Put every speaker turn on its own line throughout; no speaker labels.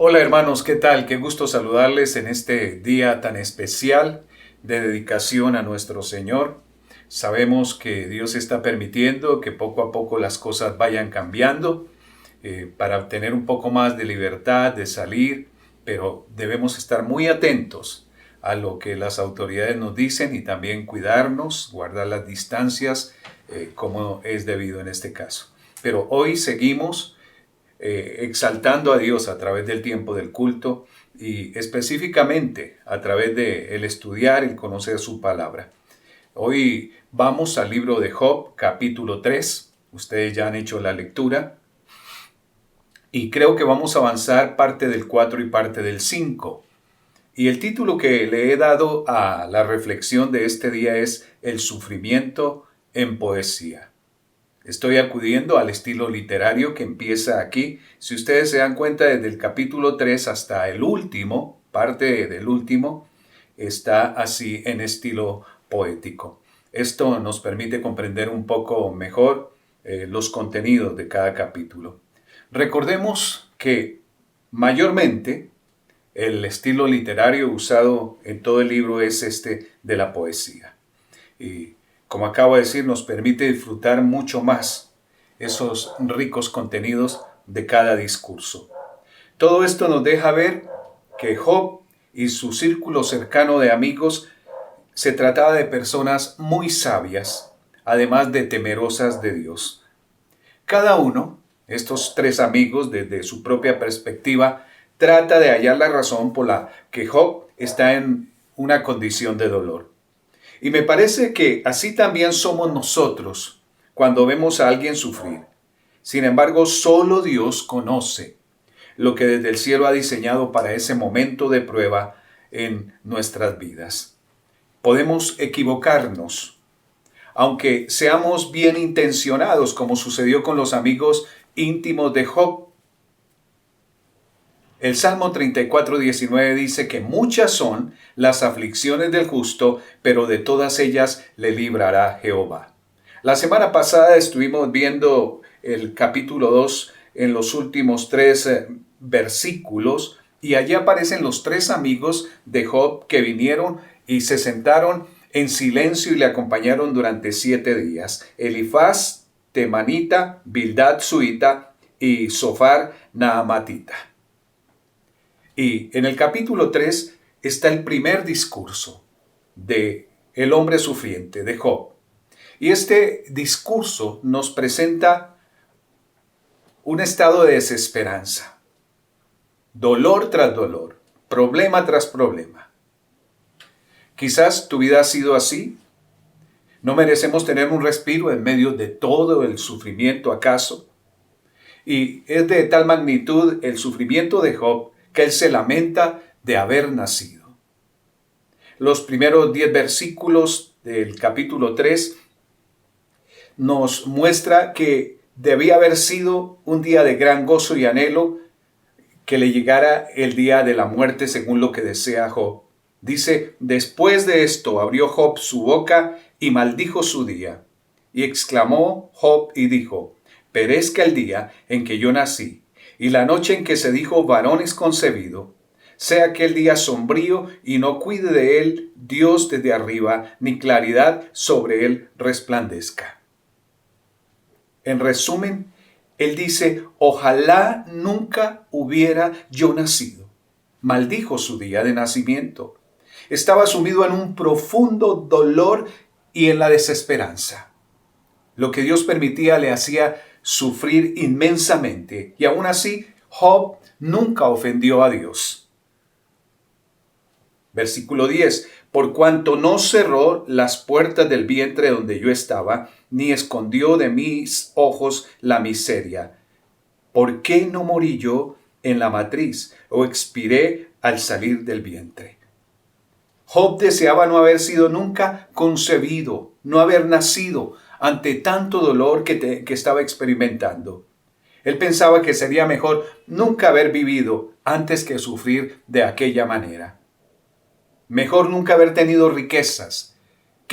Hola hermanos, ¿qué tal? Qué gusto saludarles en este día tan especial de dedicación a nuestro Señor. Sabemos que Dios está permitiendo que poco a poco las cosas vayan cambiando para tener un poco más de libertad de salir, pero debemos estar muy atentos a lo que las autoridades nos dicen y también cuidarnos, guardar las distancias como es debido en este caso. Pero hoy seguimos exaltando a Dios a través del tiempo del culto y específicamente a través de el estudiar y conocer su palabra. Hoy vamos al libro de Job, capítulo 3. Ustedes ya han hecho la lectura y creo que vamos a avanzar parte del 4 y parte del 5. Y el título que le he dado a la reflexión de este día es El sufrimiento en poesía. Estoy acudiendo al estilo literario que empieza aquí. Si ustedes se dan cuenta, desde el capítulo 3 hasta el último, parte del último, está así en estilo poético. Esto nos permite comprender un poco mejor los contenidos de cada capítulo. Recordemos que mayormente el estilo literario usado en todo el libro es este de la poesía. Y como acabo de decir, nos permite disfrutar mucho más esos ricos contenidos de cada discurso. Todo esto nos deja ver que Job y su círculo cercano de amigos se trataba de personas muy sabias, además de temerosas de Dios. Cada uno, estos tres amigos, desde su propia perspectiva, trata de hallar la razón por la que Job está en una condición de dolor. Y me parece que así también somos nosotros cuando vemos a alguien sufrir. Sin embargo, solo Dios conoce lo que desde el cielo ha diseñado para ese momento de prueba en nuestras vidas. Podemos equivocarnos, aunque seamos bien intencionados, como sucedió con los amigos íntimos de Job. El Salmo 34:19 dice que muchas son las aflicciones del justo, pero de todas ellas le librará Jehová. La semana pasada estuvimos viendo el capítulo 2 en los últimos 3 versículos y allí aparecen los tres amigos de Job que vinieron y se sentaron en silencio y le acompañaron durante 7 días. Elifaz, Temanita, Bildad Suita y Sofar Naamatita. Y en el capítulo 3 está el primer discurso de el hombre sufriente, de Job. Y este discurso nos presenta un estado de desesperanza, dolor tras dolor, problema tras problema. Quizás tu vida ha sido así. ¿No merecemos tener un respiro en medio de todo el sufrimiento acaso? Y es de tal magnitud el sufrimiento de Job que él se lamenta de haber nacido. Los primeros 10 versículos del capítulo 3 nos muestra que debía haber sido un día de gran gozo y anhelo que le llegara el día de la muerte según lo que desea Job. Dice, después de esto abrió Job su boca y maldijo su día. Y exclamó Job y dijo, perezca el día en que yo nací, y la noche en que se dijo varón es concebido, sea aquel día sombrío y no cuide de él Dios desde arriba, ni claridad sobre él resplandezca. En resumen, él dice, ojalá nunca hubiera yo nacido. Maldijo su día de nacimiento. Estaba sumido en un profundo dolor y en la desesperanza. Lo que Dios permitía le hacía sufrir inmensamente, y aún así Job nunca ofendió a Dios. Versículo 10. Por cuanto no cerró las puertas del vientre donde yo estaba, ni escondió de mis ojos la miseria. ¿Por qué no morí yo en la matriz o expiré al salir del vientre? Job deseaba no haber sido nunca concebido, no haber nacido ante tanto dolor que estaba experimentando. Él pensaba que sería mejor nunca haber vivido antes que sufrir de aquella manera. Mejor nunca haber tenido riquezas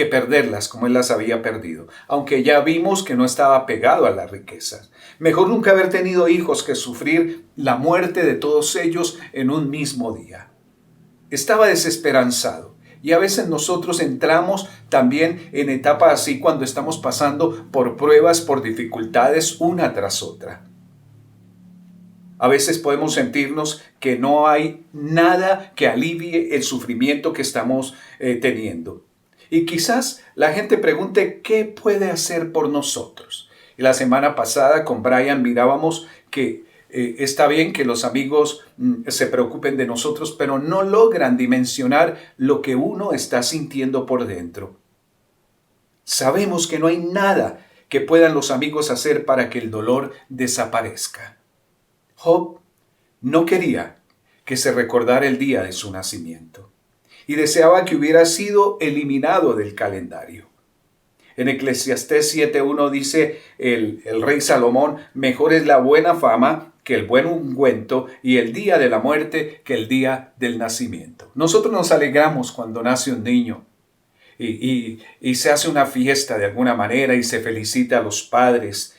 que perderlas como él las había perdido, aunque ya vimos que no estaba pegado a las riquezas. Mejor nunca haber tenido hijos que sufrir la muerte de todos ellos en un mismo día. Estaba desesperanzado. Y a veces nosotros entramos también en etapas así cuando estamos pasando por pruebas, por dificultades una tras otra. A veces podemos sentirnos que no hay nada que alivie el sufrimiento que estamos teniendo. Y quizás la gente pregunte, ¿qué puede hacer por nosotros? Y la semana pasada con Brian mirábamos que está bien que los amigos se preocupen de nosotros, pero no logran dimensionar lo que uno está sintiendo por dentro. Sabemos que no hay nada que puedan los amigos hacer para que el dolor desaparezca. Job no quería que se recordara el día de su nacimiento y deseaba que hubiera sido eliminado del calendario. En Eclesiastés 7:1 dice el rey Salomón, mejor es la buena fama que el buen ungüento y el día de la muerte que el día del nacimiento. Nosotros nos alegramos cuando nace un niño y se hace una fiesta de alguna manera y se felicita a los padres.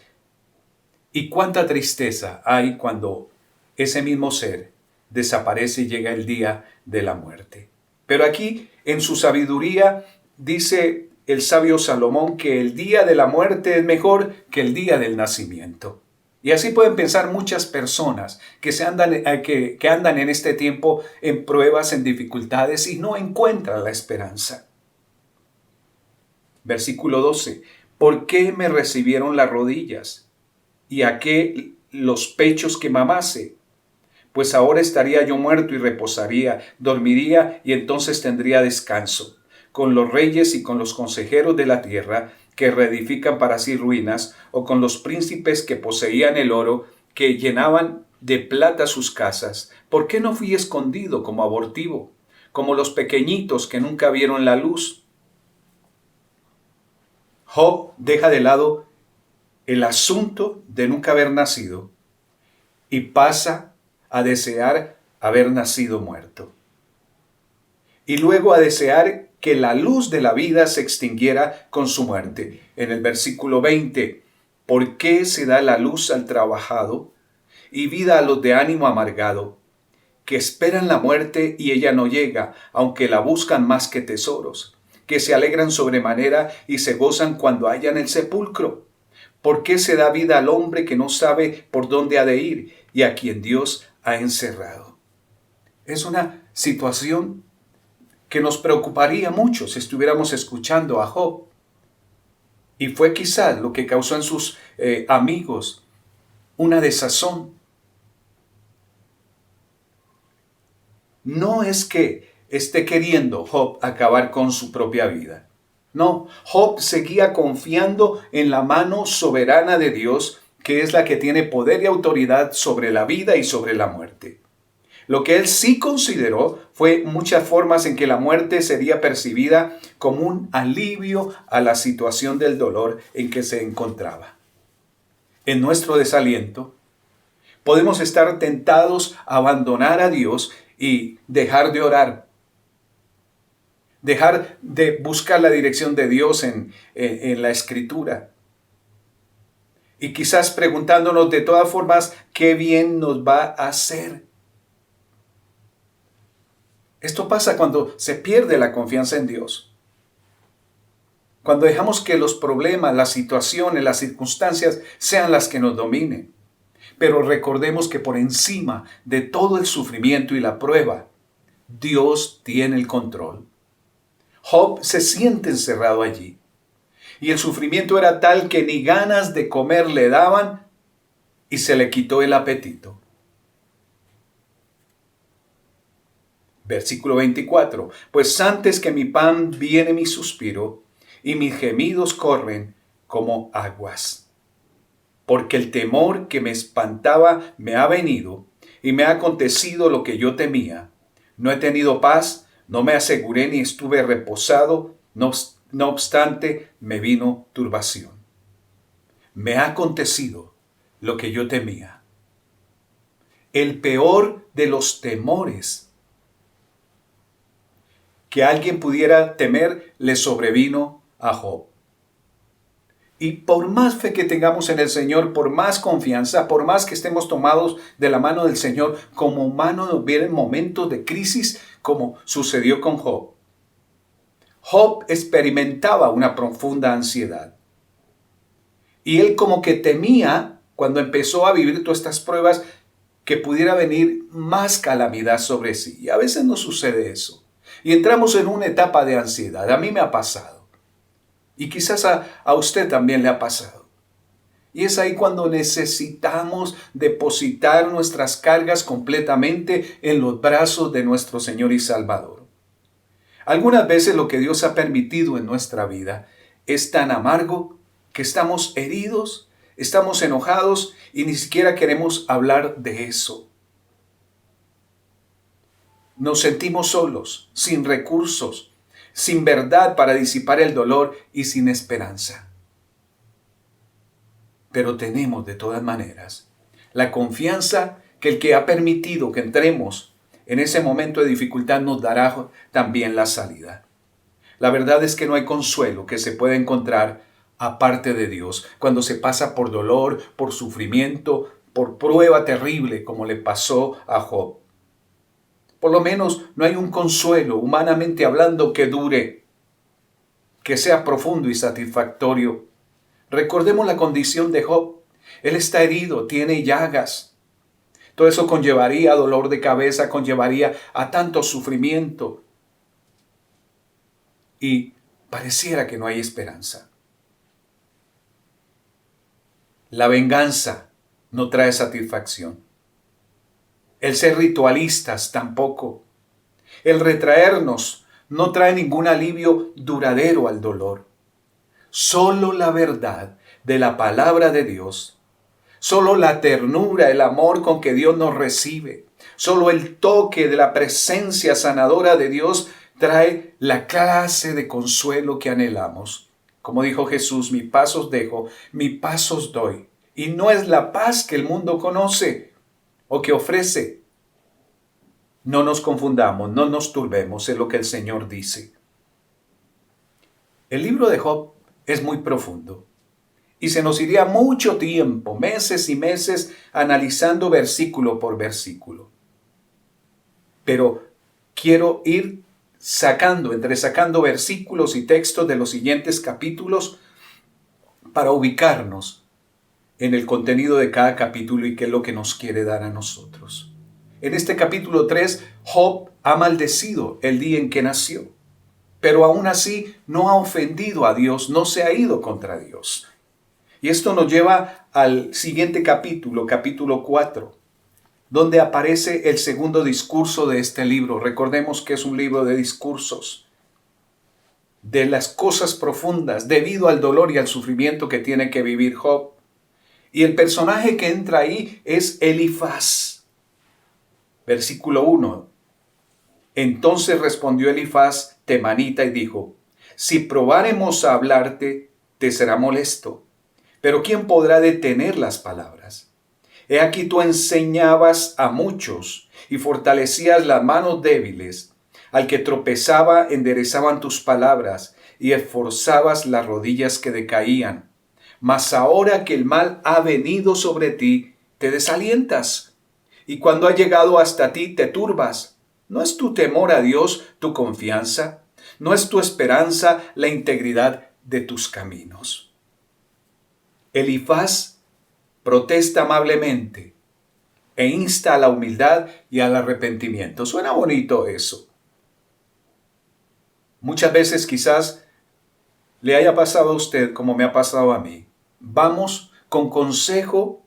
Y cuánta tristeza hay cuando ese mismo ser desaparece y llega el día de la muerte. Pero aquí en su sabiduría dice el sabio Salomón que el día de la muerte es mejor que el día del nacimiento. Y así pueden pensar muchas personas que andan en este tiempo en pruebas, en dificultades y no encuentran la esperanza. Versículo 12. ¿Por qué me recibieron las rodillas? ¿Y a qué los pechos que mamase? Pues ahora estaría yo muerto y reposaría, dormiría y entonces tendría descanso, con los reyes y con los consejeros de la tierra que reedifican para sí ruinas, o con los príncipes que poseían el oro, que llenaban de plata sus casas. ¿Por qué no fui escondido como abortivo, como los pequeñitos que nunca vieron la luz? Job deja de lado el asunto de nunca haber nacido y pasa a desear haber nacido muerto. Y luego a desear que la luz de la vida se extinguiera con su muerte. En el versículo 20, ¿por qué se da la luz al trabajado y vida a los de ánimo amargado, que esperan la muerte y ella no llega, aunque la buscan más que tesoros, que se alegran sobremanera y se gozan cuando hallan el sepulcro? ¿Por qué se da vida al hombre que no sabe por dónde ha de ir y a quien Dios ha encerrado? Es una situación que nos preocuparía mucho si estuviéramos escuchando a Job. Y fue quizás lo que causó en sus amigos una desazón. No es que esté queriendo Job acabar con su propia vida. No, Job seguía confiando en la mano soberana de Dios, que es la que tiene poder y autoridad sobre la vida y sobre la muerte. Lo que él sí consideró fue muchas formas en que la muerte sería percibida como un alivio a la situación del dolor en que se encontraba. En nuestro desaliento, podemos estar tentados a abandonar a Dios y dejar de orar, dejar de buscar la dirección de Dios en la Escritura. Y quizás preguntándonos de todas formas, ¿qué bien nos va a hacer? Esto pasa cuando se pierde la confianza en Dios. Cuando dejamos que los problemas, las situaciones, las circunstancias sean las que nos dominen. Pero recordemos que por encima de todo el sufrimiento y la prueba, Dios tiene el control. Job se siente encerrado allí. Y el sufrimiento era tal que ni ganas de comer le daban y se le quitó el apetito. Versículo 24. Pues antes que mi pan viene mi suspiro y mis gemidos corren como aguas. Porque el temor que me espantaba me ha venido y me ha acontecido lo que yo temía. No he tenido paz, no me aseguré ni estuve reposado, no obstante me vino turbación. Me ha acontecido lo que yo temía. El peor de los temores que alguien pudiera temer le sobrevino a Job. Y por más fe que tengamos en el Señor, por más confianza, por más que estemos tomados de la mano del Señor, como humanos nos vienen momentos de crisis como sucedió con Job. Job experimentaba una profunda ansiedad. Y él como que temía, cuando empezó a vivir todas estas pruebas, que pudiera venir más calamidad sobre sí. Y a veces nos sucede eso. Y entramos en una etapa de ansiedad. A mí me ha pasado. Y quizás a usted también le ha pasado. Y es ahí cuando necesitamos depositar nuestras cargas completamente en los brazos de nuestro Señor y Salvador. Algunas veces lo que Dios ha permitido en nuestra vida es tan amargo que estamos heridos, estamos enojados y ni siquiera queremos hablar de eso. Nos sentimos solos, sin recursos, sin verdad para disipar el dolor y sin esperanza. Pero tenemos de todas maneras la confianza que el que ha permitido que entremos en ese momento de dificultad nos dará también la salida. La verdad es que no hay consuelo que se pueda encontrar aparte de Dios cuando se pasa por dolor, por sufrimiento, por prueba terrible como le pasó a Job. Por lo menos no hay un consuelo, humanamente hablando, que dure, que sea profundo y satisfactorio. Recordemos la condición de Job. Él está herido, tiene llagas. Todo eso conllevaría dolor de cabeza, conllevaría a tanto sufrimiento. Y pareciera que no hay esperanza. La venganza no trae satisfacción. El ser ritualistas tampoco. El retraernos no trae ningún alivio duradero al dolor. Solo la verdad de la palabra de Dios, solo la ternura, el amor con que Dios nos recibe, solo el toque de la presencia sanadora de Dios trae la clase de consuelo que anhelamos. Como dijo Jesús, mi paz os dejo, mi paz os doy. Y no es la paz que el mundo conoce o que ofrece. No nos confundamos, no nos turbemos, es lo que el Señor dice. El libro de Job es muy profundo y se nos iría mucho tiempo, meses y meses, analizando versículo por versículo. Pero quiero ir entresacando versículos y textos de los siguientes capítulos para ubicarnos en el contenido de cada capítulo y qué es lo que nos quiere dar a nosotros. En este capítulo 3, Job ha maldecido el día en que nació, pero aún así no ha ofendido a Dios, no se ha ido contra Dios. Y esto nos lleva al siguiente capítulo, capítulo 4, donde aparece el segundo discurso de este libro. Recordemos que es un libro de discursos, de las cosas profundas, debido al dolor y al sufrimiento que tiene que vivir Job. Y el personaje que entra ahí es Elifaz. Versículo 1. Entonces respondió Elifaz temanita y dijo: si probáremos a hablarte, te será molesto. Pero ¿quién podrá detener las palabras? He aquí tú enseñabas a muchos y fortalecías las manos débiles. Al que tropezaba enderezaban tus palabras y esforzabas las rodillas que decaían. Mas ahora que el mal ha venido sobre ti, te desalientas. Y cuando ha llegado hasta ti, te turbas. ¿No es tu temor a Dios tu confianza? ¿No es tu esperanza la integridad de tus caminos? Elifaz protesta amablemente e insta a la humildad y al arrepentimiento. Suena bonito eso. Muchas veces quizás le haya pasado a usted como me ha pasado a mí. Vamos con consejo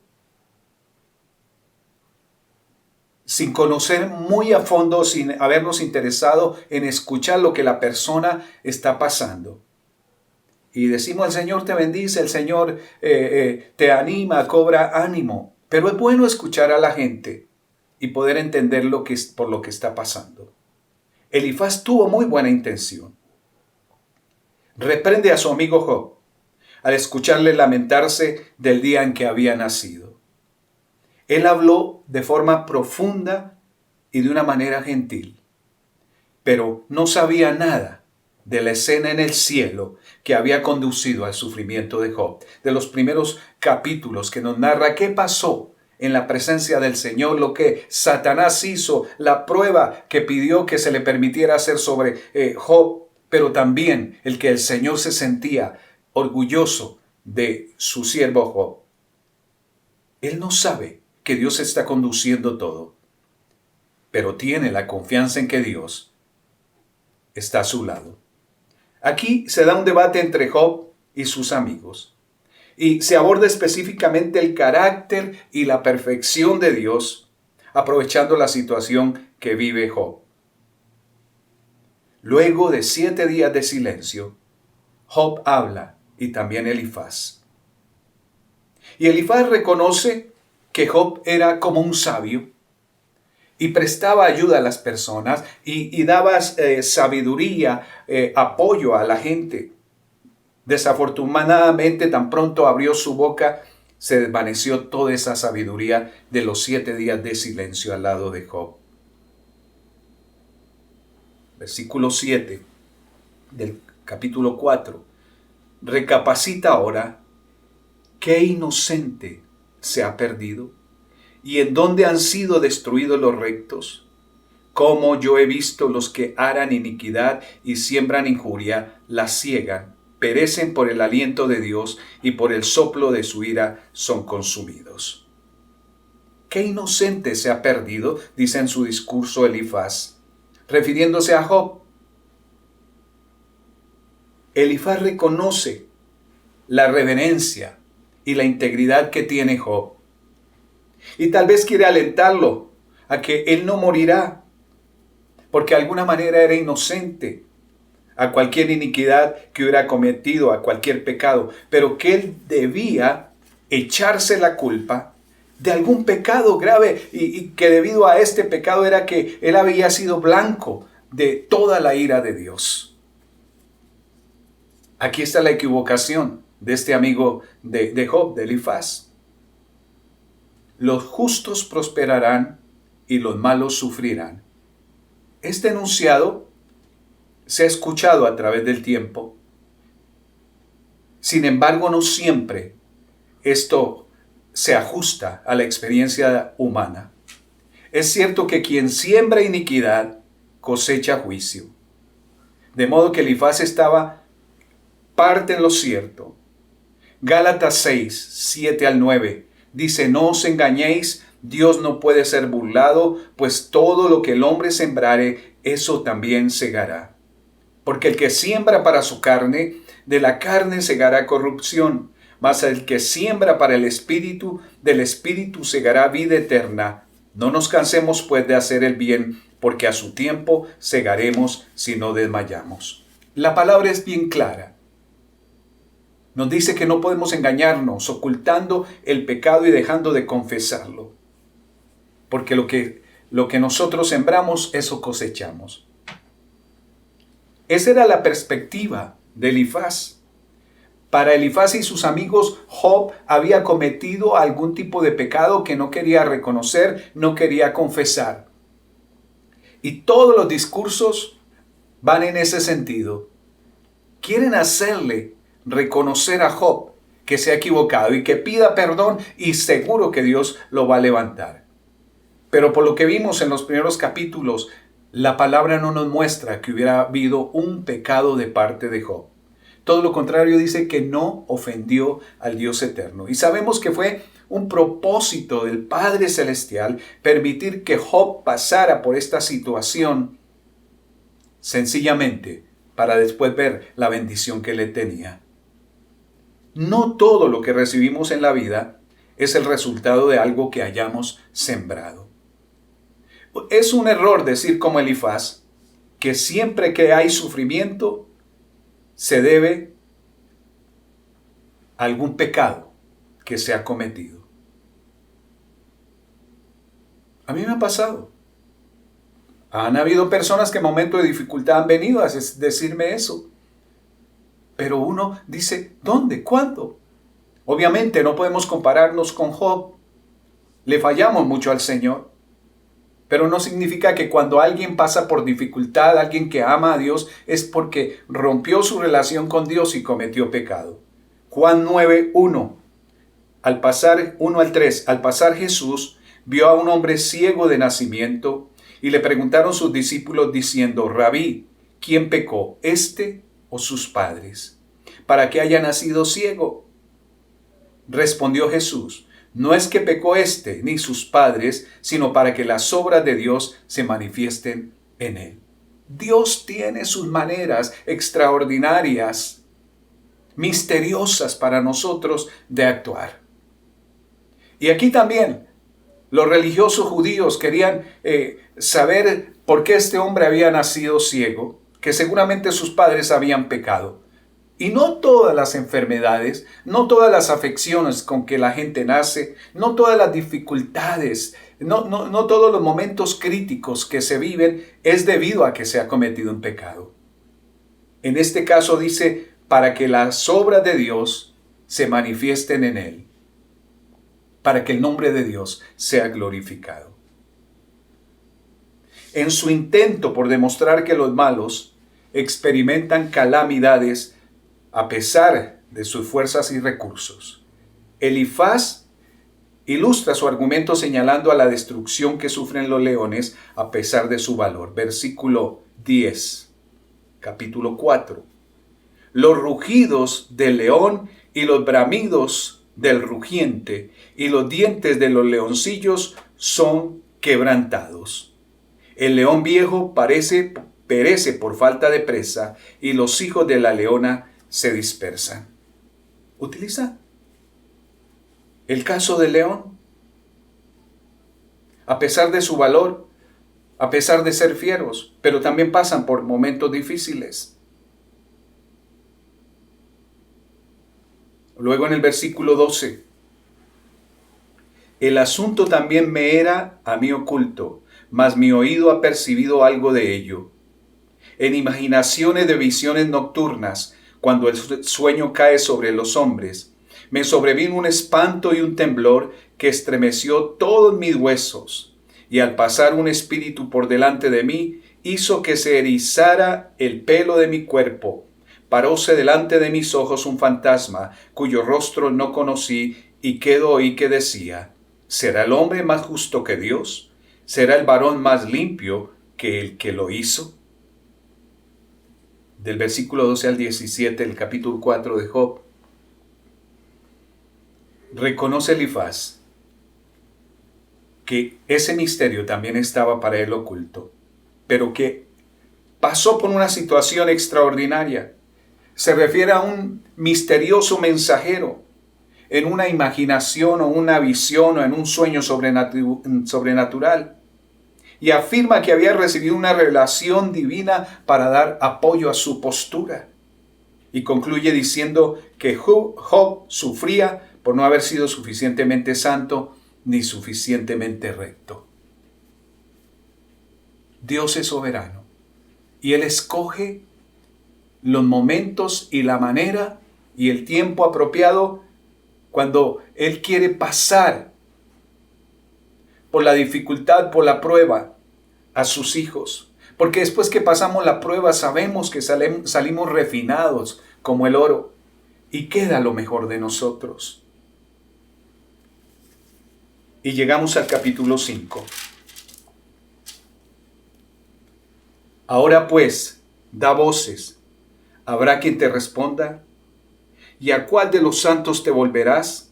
sin conocer muy a fondo, sin habernos interesado en escuchar lo que la persona está pasando. Y decimos, el Señor te bendice, el Señor te anima, cobra ánimo. Pero es bueno escuchar a la gente y poder entender por lo que está pasando. Elifaz tuvo muy buena intención. Reprende a su amigo Job al escucharle lamentarse del día en que había nacido. Él habló de forma profunda y de una manera gentil, pero no sabía nada de la escena en el cielo que había conducido al sufrimiento de Job, de los primeros capítulos que nos narra qué pasó en la presencia del Señor, lo que Satanás hizo, la prueba que pidió que se le permitiera hacer sobre Job, pero también el que el Señor se sentía orgulloso de su siervo Job. Él no sabe que Dios está conduciendo todo, pero tiene la confianza en que Dios está a su lado. Aquí se da un debate entre Job y sus amigos y se aborda específicamente el carácter y la perfección de Dios, aprovechando la situación que vive Job. Luego de 7 días de silencio, Job habla y también Elifaz. Y Elifaz reconoce que Job era como un sabio y prestaba ayuda a las personas y daba sabiduría, apoyo a la gente. Desafortunadamente, tan pronto abrió su boca, se desvaneció toda esa sabiduría de los 7 días de silencio al lado de Job. Versículo 7 del capítulo 4. Recapacita ahora, ¿qué inocente se ha perdido? ¿Y en dónde han sido destruidos los rectos? Cómo yo he visto los que aran iniquidad y siembran injuria, la ciegan, perecen por el aliento de Dios y por el soplo de su ira son consumidos. ¿Qué inocente se ha perdido?, dice en su discurso Elifaz, refiriéndose a Job. Elifaz reconoce la reverencia y la integridad que tiene Job. Y tal vez quiere alentarlo a que él no morirá, porque de alguna manera era inocente a cualquier iniquidad que hubiera cometido, a cualquier pecado, pero que él debía echarse la culpa de algún pecado grave y que debido a este pecado era que él había sido blanco de toda la ira de Dios. Aquí está la equivocación de este amigo de Job, de Elifaz. Los justos prosperarán y los malos sufrirán. Este enunciado se ha escuchado a través del tiempo. Sin embargo, no siempre esto se ajusta a la experiencia humana. Es cierto que quien siembra iniquidad cosecha juicio. De modo que Elifaz estaba parte en lo cierto. Gálatas 6, 7 al 9 dice: no os engañéis, Dios no puede ser burlado, pues todo lo que el hombre sembrare, eso también segará. Porque el que siembra para su carne, de la carne segará corrupción, mas el que siembra para el Espíritu, del Espíritu segará vida eterna. No nos cansemos pues de hacer el bien, porque a su tiempo segaremos si no desmayamos. La palabra es bien clara. Nos dice que no podemos engañarnos ocultando el pecado y dejando de confesarlo. Porque lo que nosotros sembramos, eso cosechamos. Esa era la perspectiva de Elifaz. Para Elifaz y sus amigos, Job había cometido algún tipo de pecado que no quería reconocer, no quería confesar. Y todos los discursos van en ese sentido. Quieren hacerle reconocer a Job que se ha equivocado y que pida perdón, y seguro que Dios lo va a levantar. Pero por lo que vimos en los primeros capítulos, la palabra no nos muestra que hubiera habido un pecado de parte de Job. Todo lo contrario, dice que no ofendió al Dios eterno. Y sabemos que fue un propósito del Padre Celestial permitir que Job pasara por esta situación sencillamente para después ver la bendición que le tenía. No todo lo que recibimos en la vida es el resultado de algo que hayamos sembrado. Es un error decir como Elifaz que siempre que hay sufrimiento se debe a algún pecado que se ha cometido. A mí me ha pasado. Han habido personas que en momentos de dificultad han venido a decirme eso. Pero uno dice, ¿dónde? ¿Cuándo? Obviamente no podemos compararnos con Job. Le fallamos mucho al Señor. Pero no significa que cuando alguien pasa por dificultad, alguien que ama a Dios, es porque rompió su relación con Dios y cometió pecado. Juan 9:1. Al pasar 1 al 3, al pasar Jesús vio a un hombre ciego de nacimiento y le preguntaron sus discípulos diciendo: Rabí, ¿quién pecó, este o sus padres, para que haya nacido ciego? Respondió Jesús: no es que pecó este ni sus padres, sino para que las obras de Dios se manifiesten en él. Dios tiene sus maneras extraordinarias, misteriosas para nosotros de actuar. Y aquí también los religiosos judíos querían saber por qué este hombre había nacido ciego, que seguramente sus padres habían pecado. Y no todas las enfermedades, no todas las afecciones con que la gente nace, no todas las dificultades, no todos los momentos críticos que se viven es debido a que se ha cometido un pecado. En este caso dice, para que las obras de Dios se manifiesten en él, para que el nombre de Dios sea glorificado. En su intento por demostrar que los malos experimentan calamidades a pesar de sus fuerzas y recursos, Elifaz ilustra su argumento señalando a la destrucción que sufren los leones a pesar de su valor. Versículo 10, capítulo 4. Los rugidos del león y los bramidos del rugiente y los dientes de los leoncillos son quebrantados. El león viejo perece por falta de presa y los hijos de la leona se dispersan. Utiliza el caso del león. A pesar de su valor, a pesar de ser fieros, pero también pasan por momentos difíciles. Luego en el versículo 12, el asunto también me era a mí oculto, mas mi oído ha percibido algo de ello. En imaginaciones de visiones nocturnas, cuando el sueño cae sobre los hombres, me sobrevino un espanto y un temblor que estremeció todos mis huesos, y al pasar un espíritu por delante de mí, hizo que se erizara el pelo de mi cuerpo. Paróse delante de mis ojos un fantasma, cuyo rostro no conocí, y quedó oí que decía: ¿será el hombre más justo que Dios? ¿Será el varón más limpio que el que lo hizo? Del versículo 12 al 17, el capítulo 4 de Job. Reconoce Elifaz que ese misterio también estaba para él oculto, pero que pasó por una situación extraordinaria. Se refiere a un misterioso mensajero en una imaginación o una visión o en un sueño sobrenatural. Y afirma que había recibido una revelación divina para dar apoyo a su postura. Y concluye diciendo que Job sufría por no haber sido suficientemente santo ni suficientemente recto. Dios es soberano y Él escoge los momentos y la manera y el tiempo apropiado cuando Él quiere pasar por la dificultad, por la prueba a sus hijos. Porque después que pasamos la prueba sabemos que salimos refinados como el oro y queda lo mejor de nosotros. Y llegamos al capítulo 5. Ahora pues, da voces. ¿Habrá quien te responda? ¿Y a cuál de los santos te volverás?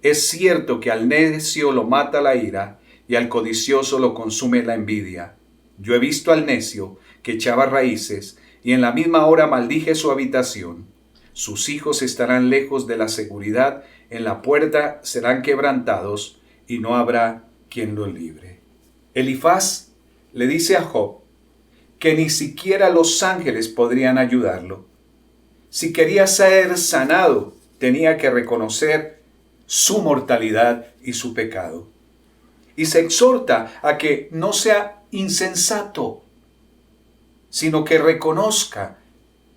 Es cierto que al necio lo mata la ira y al codicioso lo consume la envidia. Yo he visto al necio que echaba raíces y en la misma hora maldije su habitación. Sus hijos estarán lejos de la seguridad, en la puerta serán quebrantados y no habrá quien los libre. Elifaz le dice a Job que ni siquiera los ángeles podrían ayudarlo. Si quería ser sanado, tenía que reconocer su mortalidad y su pecado. Y se exhorta a que no sea insensato, sino que reconozca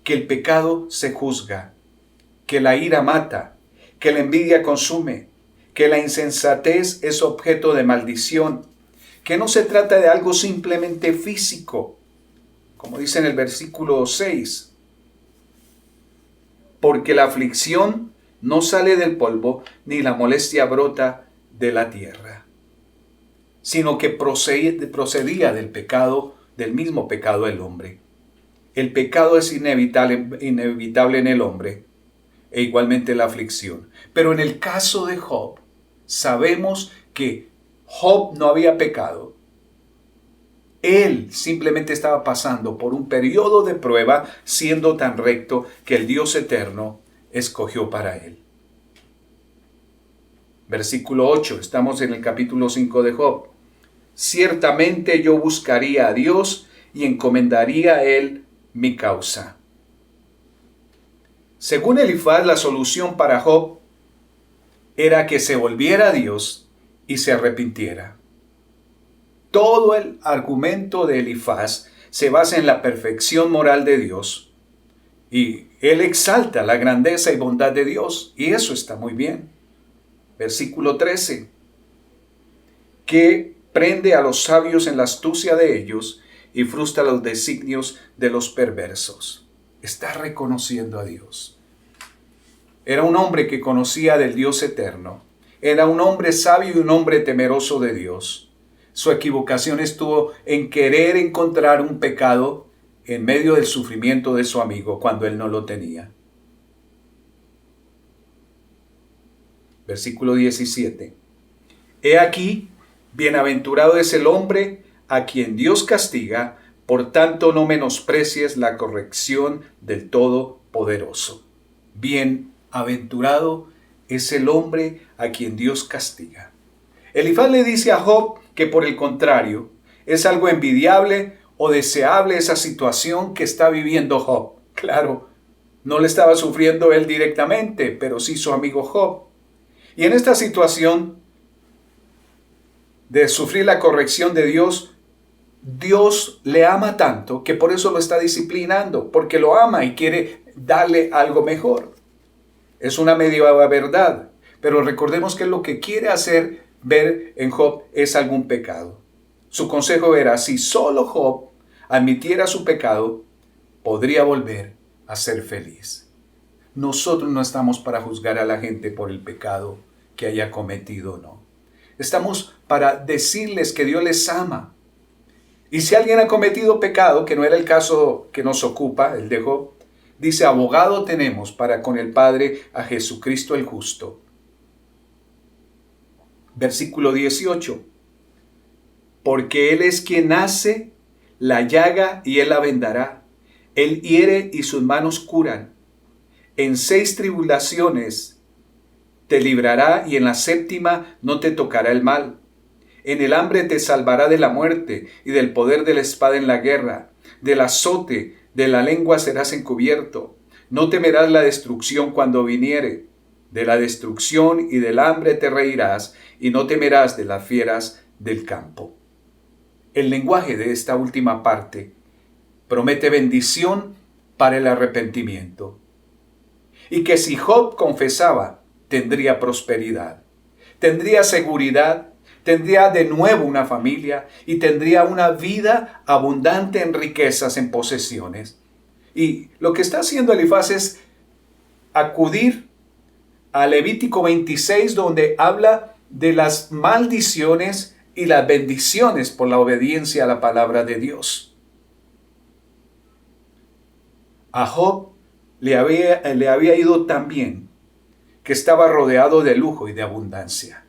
que el pecado se juzga, que la ira mata, que la envidia consume, que la insensatez es objeto de maldición, que no se trata de algo simplemente físico, como dice en el versículo 6, porque la aflicción no sale del polvo, ni la molestia brota de la tierra, sino que procedía del pecado, del mismo pecado del hombre. El pecado es inevitable en el hombre, e igualmente la aflicción. Pero en el caso de Job, sabemos que Job no había pecado. Él simplemente estaba pasando por un periodo de prueba, siendo tan recto que el Dios eterno escogió para él. Versículo 8, estamos en el capítulo 5 de Job. Ciertamente yo buscaría a Dios y encomendaría a Él mi causa. Según Elifaz, la solución para Job era que se volviera a Dios y se arrepintiera. Todo el argumento de Elifaz se basa en la perfección moral de Dios y él exalta la grandeza y bondad de Dios, y eso está muy bien. Versículo 13, que prende a los sabios en la astucia de ellos y frustra los designios de los perversos. Está reconociendo a Dios. Era un hombre que conocía del Dios eterno. Era un hombre sabio y un hombre temeroso de Dios. Su equivocación estuvo en querer encontrar un pecado en medio del sufrimiento de su amigo cuando él no lo tenía. Versículo 17. He aquí, bienaventurado es el hombre a quien Dios castiga, por tanto no menosprecies la corrección del Todopoderoso. Bienaventurado es el hombre a quien Dios castiga. Elifaz le dice a Job que por el contrario, es algo envidiable o deseable esa situación que está viviendo Job. Claro, no le estaba sufriendo él directamente, pero sí su amigo Job. Y en esta situación de sufrir la corrección de Dios, Dios le ama tanto que por eso lo está disciplinando, porque lo ama y quiere darle algo mejor. Es una media verdad, pero recordemos que lo que quiere hacer ver en Job es algún pecado. Su consejo era, si solo Job admitiera su pecado, podría volver a ser feliz. Nosotros no estamos para juzgar a la gente por el pecado que haya cometido o no. Estamos para decirles que Dios les ama. Y si alguien ha cometido pecado, que no era el caso que nos ocupa, el de Job, dice, abogado tenemos para con el Padre a Jesucristo el justo. Versículo 18. Porque Él es quien hace la llaga y Él la vendará. Él hiere y sus manos curan. En 6 tribulaciones te librará y en la 7ª no te tocará el mal. En el hambre te salvará de la muerte y del poder de la espada en la guerra. Del azote de la lengua serás encubierto. No temerás la destrucción cuando viniere. De la destrucción y del hambre te reirás y no temerás de las fieras del campo. El lenguaje de esta última parte promete bendición para el arrepentimiento. Y que si Job confesaba, tendría prosperidad, tendría seguridad, tendría de nuevo una familia y tendría una vida abundante en riquezas, en posesiones. Y lo que está haciendo Elifaz es acudir a Levítico 26, donde habla de las maldiciones y las bendiciones por la obediencia a la palabra de Dios. A Job le había ido tan bien que estaba rodeado de lujo y de abundancia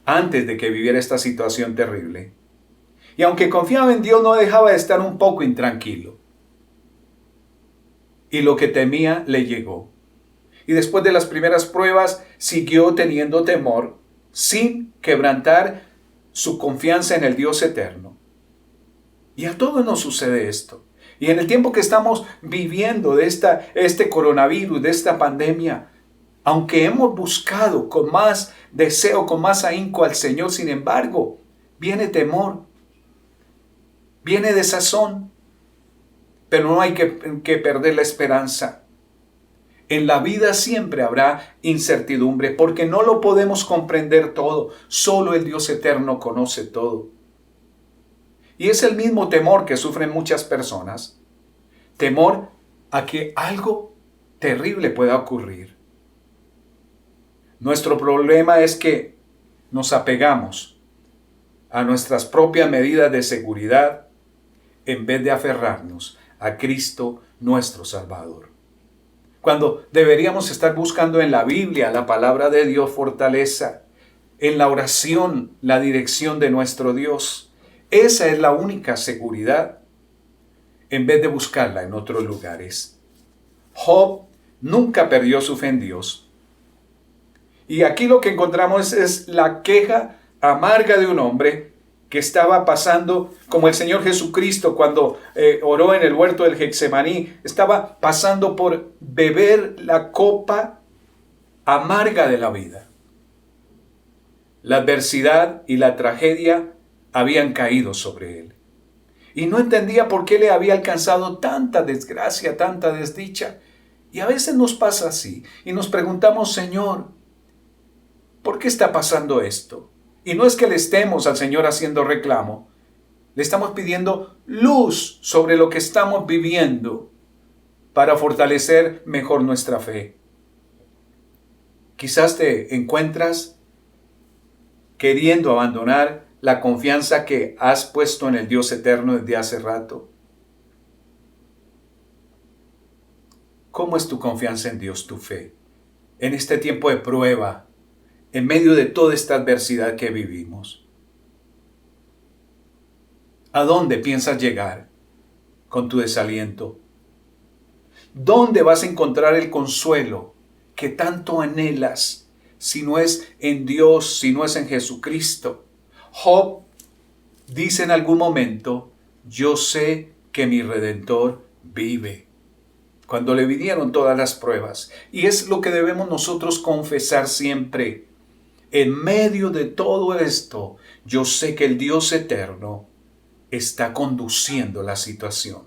antes de que viviera esta situación terrible. Y aunque confiaba en Dios, no dejaba de estar un poco intranquilo. Y lo que temía le llegó. Y después de las primeras pruebas, siguió teniendo temor, sin quebrantar su confianza en el Dios eterno. Y a todos nos sucede esto. Y en el tiempo que estamos viviendo de este coronavirus, de esta pandemia, aunque hemos buscado con más deseo, con más ahínco al Señor, sin embargo, viene temor, viene desazón, pero no hay que perder la esperanza. En la vida siempre habrá incertidumbre porque no lo podemos comprender todo. Solo el Dios eterno conoce todo. Y es el mismo temor que sufren muchas personas. Temor a que algo terrible pueda ocurrir. Nuestro problema es que nos apegamos a nuestras propias medidas de seguridad en vez de aferrarnos a Cristo nuestro Salvador. Cuando deberíamos estar buscando en la Biblia, la palabra de Dios, fortaleza, en la oración, la dirección de nuestro Dios. Esa es la única seguridad en vez de buscarla en otros lugares. Job nunca perdió su fe en Dios. Y aquí lo que encontramos es la queja amarga de un hombre que estaba pasando, como el Señor Jesucristo cuando oró en el huerto del Getsemaní, estaba pasando por beber la copa amarga de la vida. La adversidad y la tragedia habían caído sobre él. Y no entendía por qué le había alcanzado tanta desgracia, tanta desdicha. Y a veces nos pasa así. Y nos preguntamos, Señor, ¿por qué está pasando esto? Y no es que le estemos al Señor haciendo reclamo. Le estamos pidiendo luz sobre lo que estamos viviendo para fortalecer mejor nuestra fe. Quizás te encuentras queriendo abandonar la confianza que has puesto en el Dios eterno desde hace rato. ¿Cómo es tu confianza en Dios, tu fe? En este tiempo de prueba, en medio de toda esta adversidad que vivimos. ¿A dónde piensas llegar con tu desaliento? ¿Dónde vas a encontrar el consuelo que tanto anhelas si no es en Dios, si no es en Jesucristo? Job dice en algún momento, yo sé que mi Redentor vive. Cuando le vinieron todas las pruebas. Y es lo que debemos nosotros confesar siempre. En medio de todo esto, yo sé que el Dios eterno está conduciendo la situación.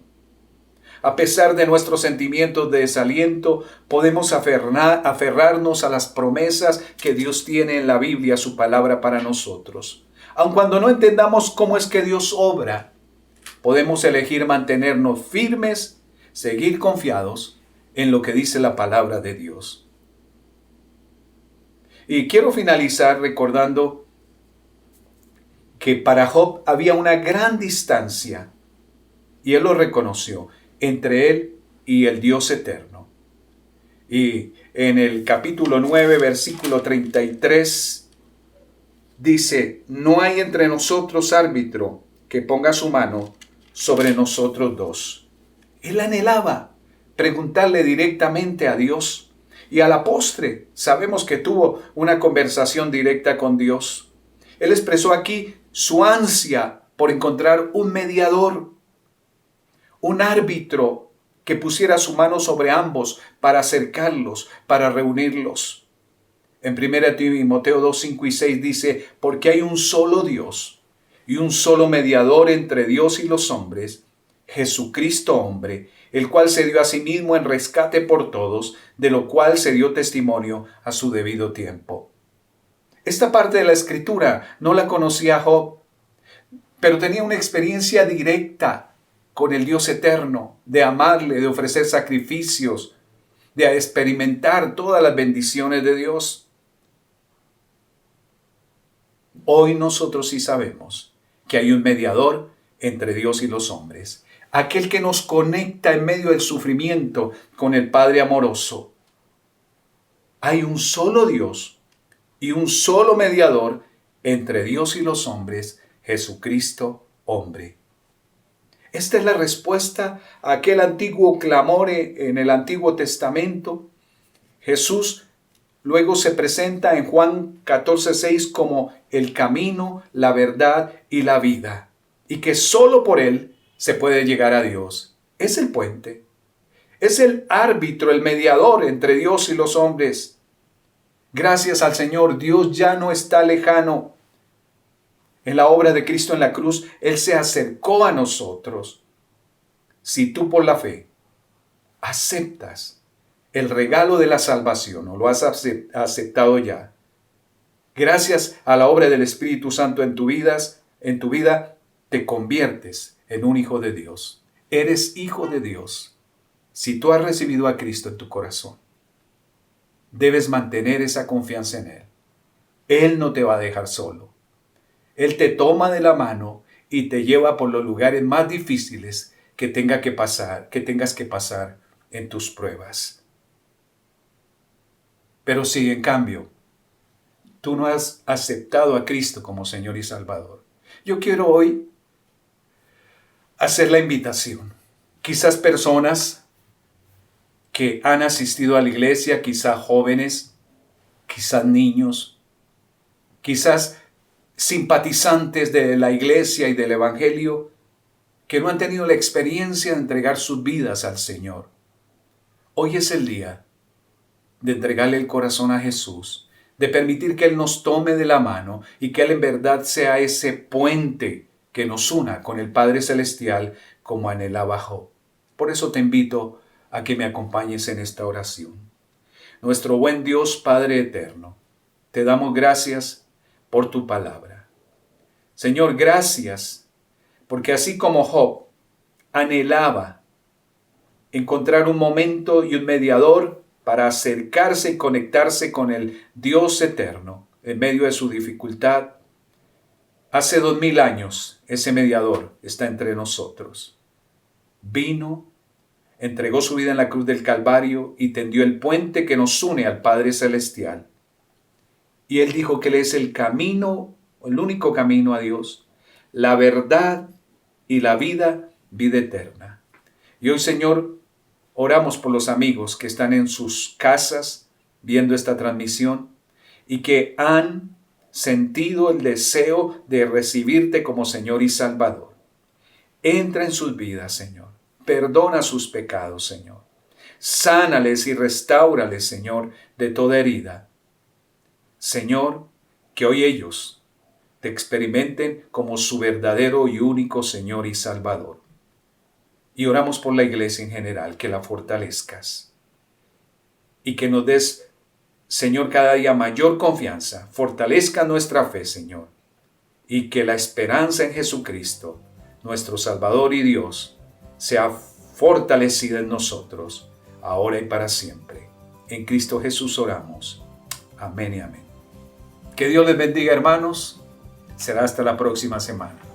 A pesar de nuestros sentimientos de desaliento, podemos aferrarnos a las promesas que Dios tiene en la Biblia, su palabra para nosotros. Aun cuando no entendamos cómo es que Dios obra, podemos elegir mantenernos firmes, seguir confiados en lo que dice la palabra de Dios. Y quiero finalizar recordando que para Job había una gran distancia, y él lo reconoció, entre él y el Dios eterno. Y en el capítulo 9, versículo 33, dice, no hay entre nosotros árbitro que ponga su mano sobre nosotros dos. Él anhelaba preguntarle directamente a Dios. Y a la postre sabemos que tuvo una conversación directa con Dios. Él expresó aquí su ansia por encontrar un mediador, un árbitro que pusiera su mano sobre ambos para acercarlos, para reunirlos. En 1 Timoteo 2, 5 y 6 dice, porque hay un solo Dios y un solo mediador entre Dios y los hombres, Jesucristo hombre, el cual se dio a sí mismo en rescate por todos, de lo cual se dio testimonio a su debido tiempo. Esta parte de la Escritura no la conocía Job, pero tenía una experiencia directa con el Dios eterno, de amarle, de ofrecer sacrificios, de experimentar todas las bendiciones de Dios. Hoy nosotros sí sabemos que hay un mediador entre Dios y los hombres. Aquel que nos conecta en medio del sufrimiento con el Padre amoroso. Hay un solo Dios y un solo mediador entre Dios y los hombres, Jesucristo, hombre. Esta es la respuesta a aquel antiguo clamor en el Antiguo Testamento. Jesús luego se presenta en Juan 14:6 como el camino, la verdad y la vida, y que solo por Él se puede llegar a Dios. Es el puente. Es el árbitro, el mediador entre Dios y los hombres. Gracias al Señor, Dios ya no está lejano. En la obra de Cristo en la cruz, Él se acercó a nosotros. Si tú por la fe aceptas el regalo de la salvación, o lo has aceptado ya. Gracias a la obra del Espíritu Santo en tu vida te conviertes en un hijo de Dios. Eres hijo de Dios. Si tú has recibido a Cristo en tu corazón, debes mantener esa confianza en Él. Él no te va a dejar solo. Él te toma de la mano y te lleva por los lugares más difíciles que tengas que pasar en tus pruebas. Pero si en cambio tú no has aceptado a Cristo como Señor y Salvador, yo quiero hoy hacer la invitación. Quizás personas que han asistido a la iglesia, quizás jóvenes, quizás niños, quizás simpatizantes de la iglesia y del evangelio, que no han tenido la experiencia de entregar sus vidas al Señor. Hoy es el día de entregarle el corazón a Jesús, de permitir que Él nos tome de la mano y que Él en verdad sea ese puente que nos una con el Padre Celestial como anhelaba Job. Por eso te invito a que me acompañes en esta oración. Nuestro buen Dios Padre eterno, te damos gracias por tu palabra. Señor, gracias, porque así como Job anhelaba encontrar un momento y un mediador para acercarse y conectarse con el Dios eterno en medio de su dificultad, hace 2000 años ese mediador está entre nosotros. Vino, entregó su vida en la cruz del Calvario y tendió el puente que nos une al Padre Celestial. Y Él dijo que Él es el camino, el único camino a Dios, la verdad y la vida eterna. Y hoy, Señor, oramos por los amigos que están en sus casas viendo esta transmisión y que han sentido el deseo de recibirte como Señor y Salvador. Entra en sus vidas, Señor. Perdona sus pecados, Señor. Sánales y restáurales, Señor, de toda herida. Señor, que hoy ellos te experimenten como su verdadero y único Señor y Salvador. Y oramos por la iglesia en general, que la fortalezcas. Y que nos des, Señor, cada día mayor confianza. Fortalezca nuestra fe, Señor. Y que la esperanza en Jesucristo, nuestro Salvador y Dios, sea fortalecida en nosotros, ahora y para siempre. En Cristo Jesús oramos. Amén y amén. Que Dios les bendiga, hermanos. Será hasta la próxima semana.